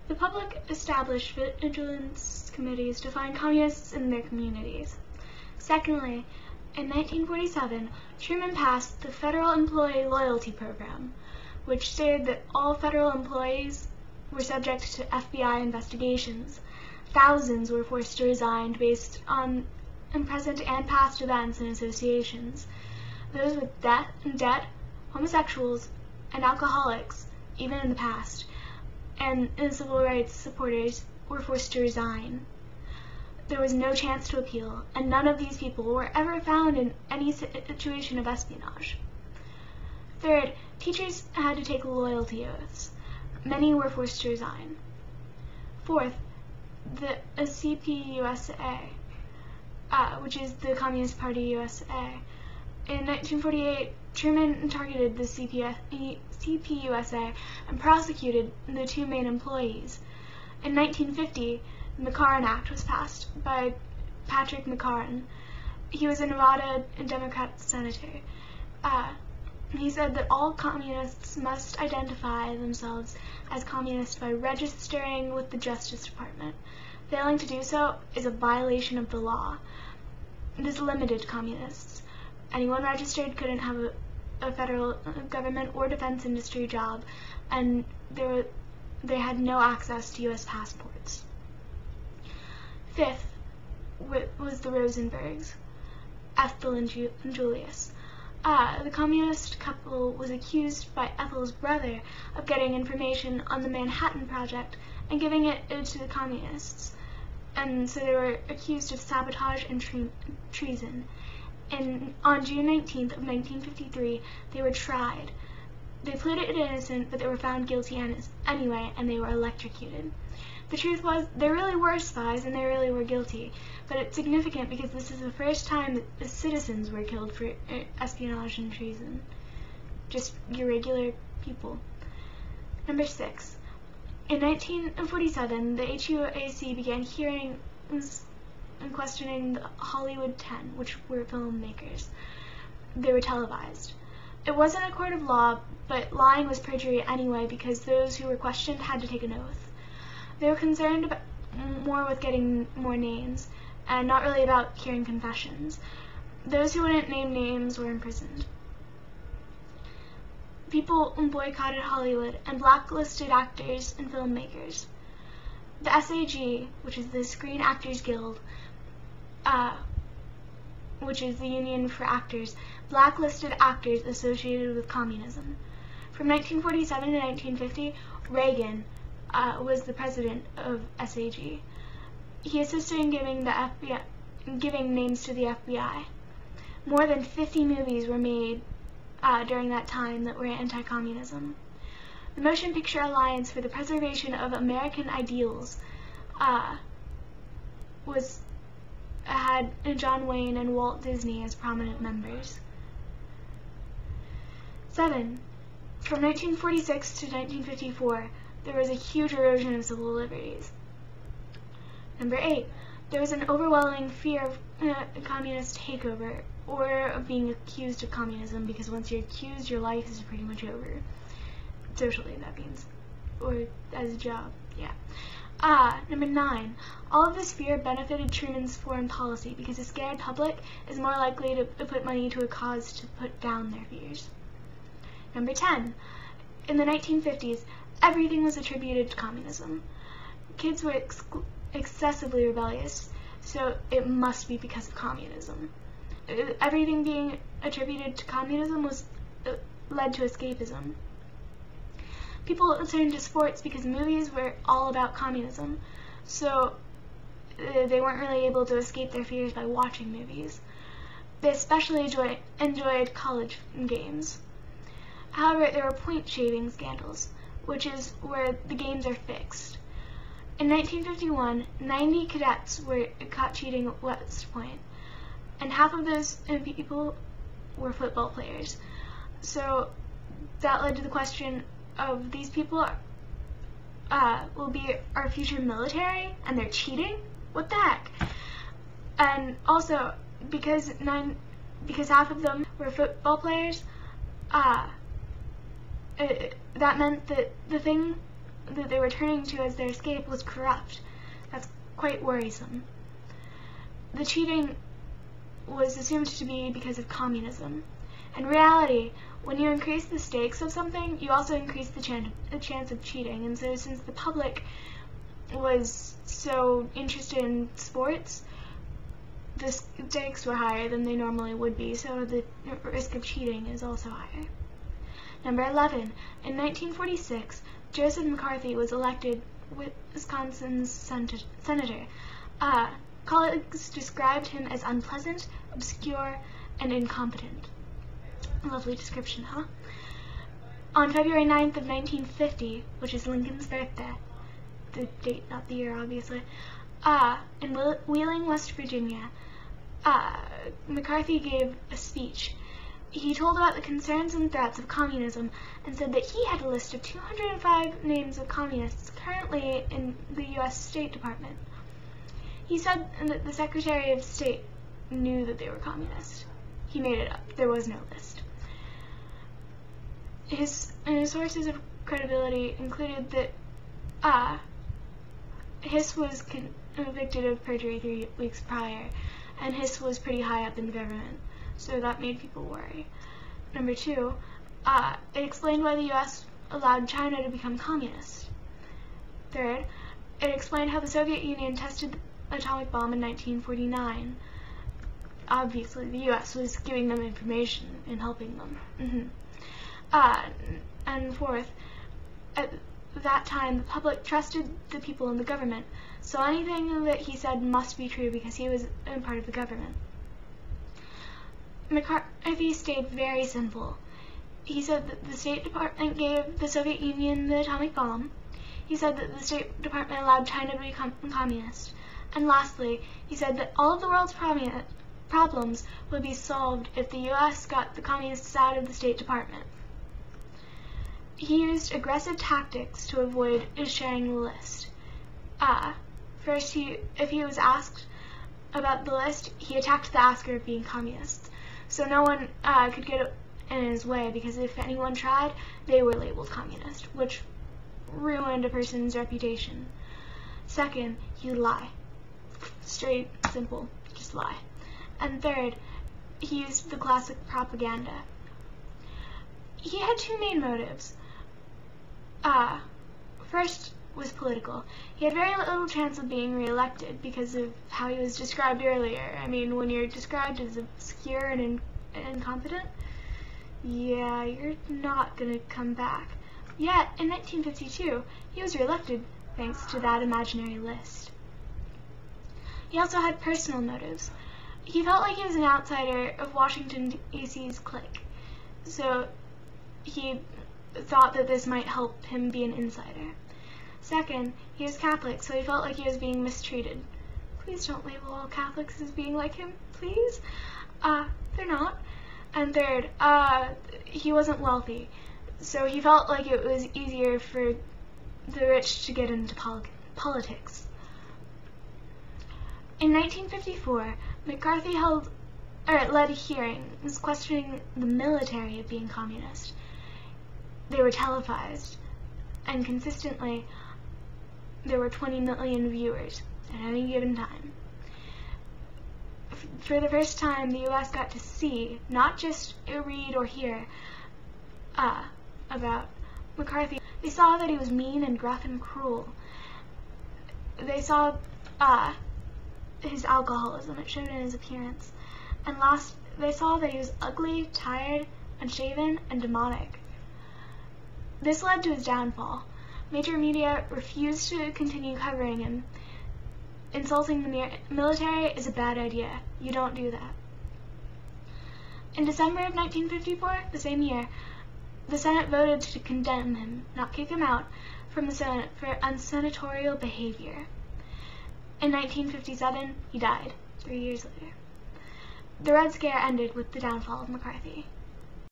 The public established vigilance committees to find communists in their communities. Secondly, in 1947, Truman passed the Federal Employee Loyalty Program, which stated that all federal employees were subject to FBI investigations. Thousands were forced to resign based on present and past events and associations. Those with debt, homosexuals, and alcoholics, even in the past, and civil rights supporters were forced to resign. There was no chance to appeal, and none of these people were ever found in any situation of espionage. Third, teachers had to take loyalty oaths. Many were forced to resign. Fourth, the CPUSA, which is the Communist Party USA. In 1948, Truman targeted the CPUSA and prosecuted the two main employees. In 1950, the McCarran Act was passed by Patrick McCarran. He was a Nevada Democrat senator. He said that all communists must identify themselves as communists by registering with the Justice Department. Failing to do so is a violation of the law. This limited communists. Anyone registered couldn't have a federal government or defense industry job, and they had no access to U.S. passports. Fifth was the Rosenbergs, Ethel and Julius. The communist couple was accused by Ethel's brother of getting information on the Manhattan Project and giving it to the communists, and so they were accused of sabotage and treason. On June 19th of 1953, they were tried. They pleaded innocent, but they were found guilty anyway, and they were electrocuted. The truth was, they really were spies, and they really were guilty, but it's significant because this is the first time that the citizens were killed for espionage and treason. Just your regular people. Number 6. In 1947, the HUAC began hearings and questioning the Hollywood 10, which were filmmakers. They were televised. It wasn't a court of law, but lying was perjury anyway because those who were questioned had to take an oath. They were concerned more with getting more names, and not really about hearing confessions. Those who wouldn't name names were imprisoned. People boycotted Hollywood and blacklisted actors and filmmakers. The SAG, which is the Screen Actors Guild, which is the union for actors, blacklisted actors associated with communism. From 1947 to 1950, Reagan was the president of SAG. He assisted in giving names to the FBI. More than 50 movies were made during that time that were anti-communism. The Motion Picture Alliance for the Preservation of American Ideals had John Wayne and Walt Disney as prominent members. 7. From 1946 to 1954, there was a huge erosion of civil liberties. Number 8. There was an overwhelming fear of communist takeover, or of being accused of communism, because once you're accused, your life is pretty much over. Socially, that means. Or as a job, yeah. Number 9. All of this fear benefited Truman's foreign policy, because a scared public is more likely to put money to a cause to put down their fears. Number 10. In the 1950s, everything was attributed to communism. Kids were excessively rebellious, so it must be because of communism. Everything being attributed to communism led to escapism. People turned to sports because movies were all about communism, so they weren't really able to escape their fears by watching movies. They especially enjoyed college games. However, there were point-shaving scandals, which is where the games are fixed. In 1951, 90 cadets were caught cheating at West Point, and half of those people were football players. So that led to the question of, these people will be our future military, and they're cheating? What the heck? And also, because half of them were football players, that meant that the thing that they were turning to as their escape was corrupt. That's quite worrisome. The cheating was assumed to be because of communism. In reality, when you increase the stakes of something, you also increase the chance of cheating. And so since the public was so interested in sports, the stakes were higher than they normally would be, so the risk of cheating is also higher. Number 11. In 1946, Joseph McCarthy was elected Wisconsin's senator. Colleagues described him as unpleasant, obscure, and incompetent. Lovely description, huh? On February 9th of 1950, which is Lincoln's birthday, the date, not the year, obviously, in Wheeling, West Virginia, McCarthy gave a speech. He told about the concerns and threats of communism and said that he had a list of 205 names of communists currently in the U.S. State Department. He said that the Secretary of State knew that they were communist. He made it up. There was no list. His sources of credibility included that Hiss was convicted of perjury 3 weeks prior, and Hiss was pretty high up in the government, so that made people worry. Number 2, it explained why the U.S. allowed China to become communist. Third, it explained how the Soviet Union tested the atomic bomb in 1949. Obviously, the U.S. was giving them information and helping them. And fourth, at that time, the public trusted the people in the government, so anything that he said must be true because he was a part of the government. McCarthy stayed very simple. He said that the State Department gave the Soviet Union the atomic bomb. He said that the State Department allowed China to become communist. And lastly, he said that all of the world's problems would be solved if the U.S. got the communists out of the State Department. He used aggressive tactics to avoid sharing the list. First, if he was asked about the list, he attacked the asker of being communist. So no one could get in his way, because if anyone tried, they were labeled communist, which ruined a person's reputation. Second, he would lie. Straight, simple, just lie. And third, he used the classic propaganda. He had two main motives. First was political. He had very little chance of being reelected because of how he was described earlier. I mean, when you're described as obscure and incompetent, yeah, you're not gonna come back. Yet, in 1952, he was reelected thanks to that imaginary list. He also had personal motives. He felt like he was an outsider of Washington, D.C.'s clique, so he thought that this might help him be an insider. Second, he was Catholic, so he felt like he was being mistreated. Please don't label all Catholics as being like him, please. They're not. And third, he wasn't wealthy, so he felt like it was easier for the rich to get into politics. In 1954, McCarthy led hearings questioning the military of being communist. They were televised, and consistently, there were 20 million viewers at any given time. For the first time, the U.S. got to see, not just read or hear, about McCarthy. They saw that he was mean and gruff and cruel. They saw his alcoholism. It showed in his appearance. And last, they saw that he was ugly, tired, unshaven, and demonic. This led to his downfall. Major media refused to continue covering him. Insulting the military is a bad idea. You don't do that. In December of 1954, the same year, the Senate voted to condemn him, not kick him out, from the Senate for unsenatorial behavior. In 1957, he died, 3 years later. The Red Scare ended with the downfall of McCarthy.